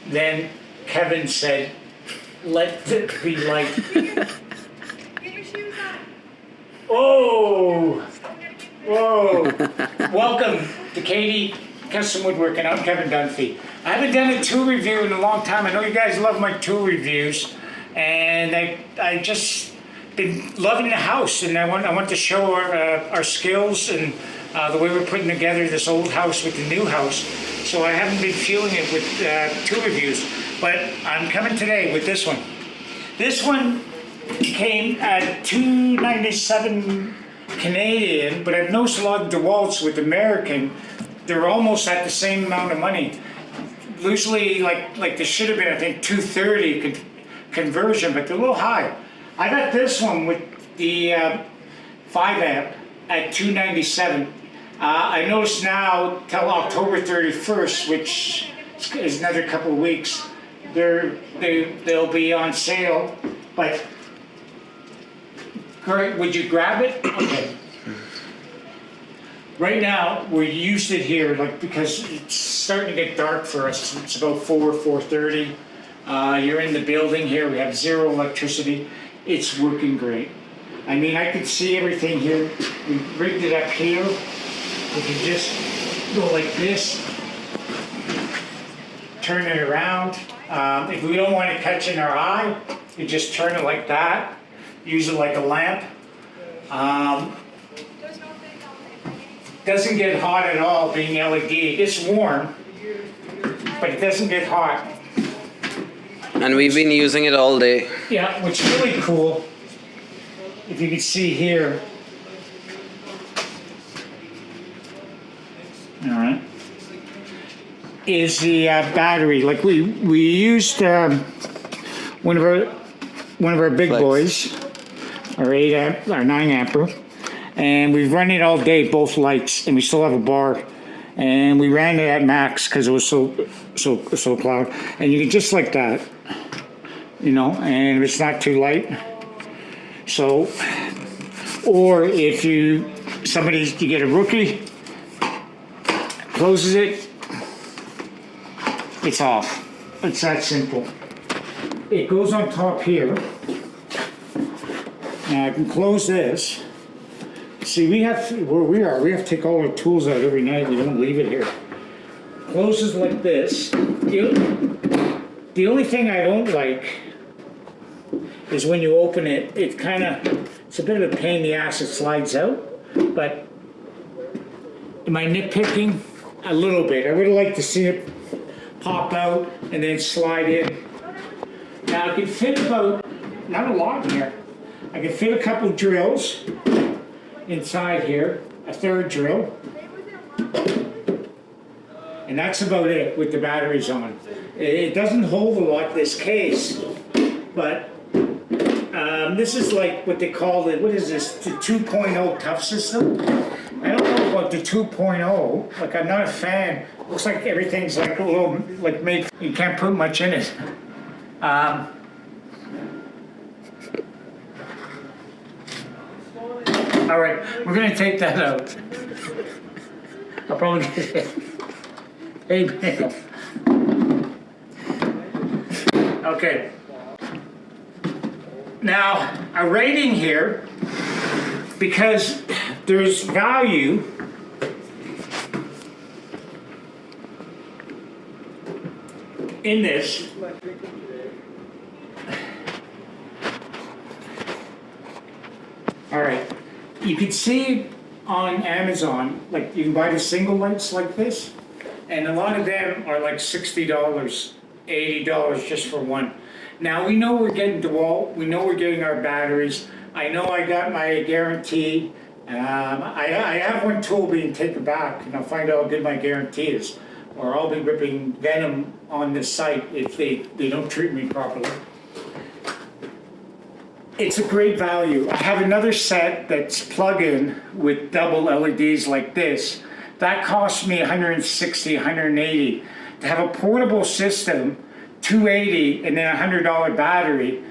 Then Kevin said, let it be light. Oh, whoa. Welcome to Katie Custom Woodworking. I'm Kevin Dunphy. I haven't done a tool review in a long time. I know you guys love my tool reviews, and I just been loving the house, and I want to show our skills and the way we're putting together this old house with the new house. So I haven't been feeling it with tool reviews, but I'm coming today with this one. This one came at $297 Canadian, but I've noticed a lot of DEWALTs with American, they're almost at the same amount of money. Usually, like this should have been, I think, $230 conversion, but they're a little high. I got this one with the 5 amp at $297. I noticed now till October 31st, which is another couple of weeks, they'll be on sale. But great, would you grab it? Okay. Right now, we used it here, because it's starting to get dark for us. It's about 4:30. You're in the building here. We have zero electricity. It's working great. I mean, I can see everything here. We rigged it up here. We can just go like this, turn it around. If we don't want it catching our eye, you just turn it like that. Use it like a lamp. Doesn't get hot at all being LED. It's warm, but it doesn't get hot. And we've been using it all day. Yeah, what's really cool, if you can see here, all right, is the battery. Like we used one of our big Flex. boys, our 8 amp, our 9 ampere, and we've run it all day, both lights, and we still have a bar. And we ran it at max because it was so loud. And you can just like that, and it's not too light. So, or if you get a rookie, closes it, it's off. It's that simple. It goes on top here. Now I can close this. See, we have to take all our tools out every night. We don't leave it here. Closes like this. The only thing I don't like is when you open it, it's a bit of a pain in the ass. It slides out. But am I nitpicking? A little bit. I would like to see it pop out and then slide in. Now I can fit about, not a lot in here. I can fit a couple drills inside here, a third drill, and that's about it with the batteries on. It doesn't hold a lot, this case, but this is like what they call it, what is this, the 2.0 tough system? I don't know about the 2.0, I'm not a fan. Looks like everything's like a little, made, you can't put much in it. All right, we're gonna take that out. I'll probably get it. Hey, man. Okay. Now, a rating here, because there's value in this. All right. You can see on Amazon, you can buy the single lights like this, and a lot of them are like $60, $80 just for one. Now we know we're getting DEWALT, we know we're getting our batteries. I know I got my guarantee. I have one tool being taken back, and I'll find out how good my guarantee is, or I'll be ripping venom on this site if they don't treat me properly. It's a great value. I have another set that's plug-in with double LEDs like this. That cost me $160, $180. To have a portable system, $280, and then a $100 battery,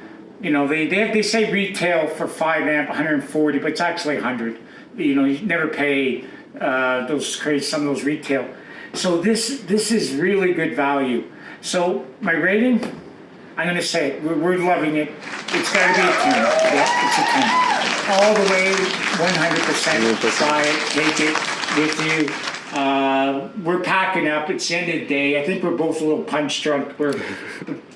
they say retail for 5 amp, 140, but it's actually 100. You never pay those crazy, some of those retail. So this is really good value. So my rating, I'm gonna say it. We're loving it. It's got to be a 10. Yeah, it's a 10. All the way, 100%. Buy it, take it with you. We're packing up. It's the end of the day. I think we're both a little punch drunk. We're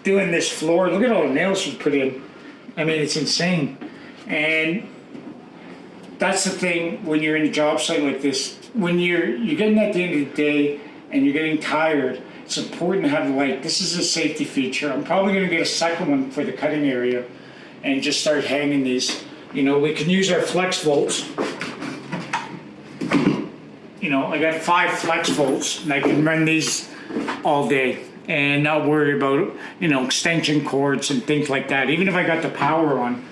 doing this floor. Look at all the nails we put in. I mean, it's insane. And that's the thing when you're in a job site like this. When you're getting at the end of the day and you're getting tired, it's important to have the light. This is a safety feature. I'm probably going to get a second one for the cutting area and just start hanging these. You know, we can use our flex volts. You know, I got 5 flex volts and I can run these all day and not worry about, you know, extension cords and things like that. Even if I got the power on,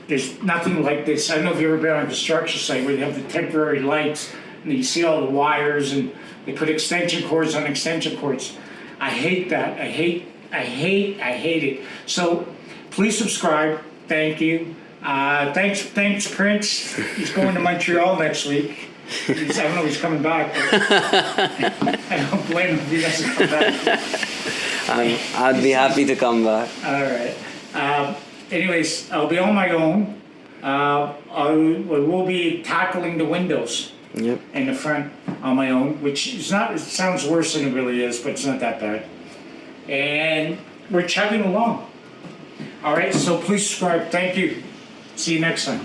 there's nothing like this. I don't know if you've ever been on a construction site where you have the temporary lights and you see all the wires and they put extension cords on extension cords. I hate that. I hate it. So please subscribe. Thank you. Thanks, Prince. He's going to Montreal next week. I don't know if he's coming back. But I don't blame him if he doesn't come back. I'd be happy to come back. All right. Anyways, I'll be on my own. We'll be tackling the windows in the front on my own, which is not. It sounds worse than it really is, but it's not that bad. And we're chugging along. All right. So please subscribe. Thank you. See you next time.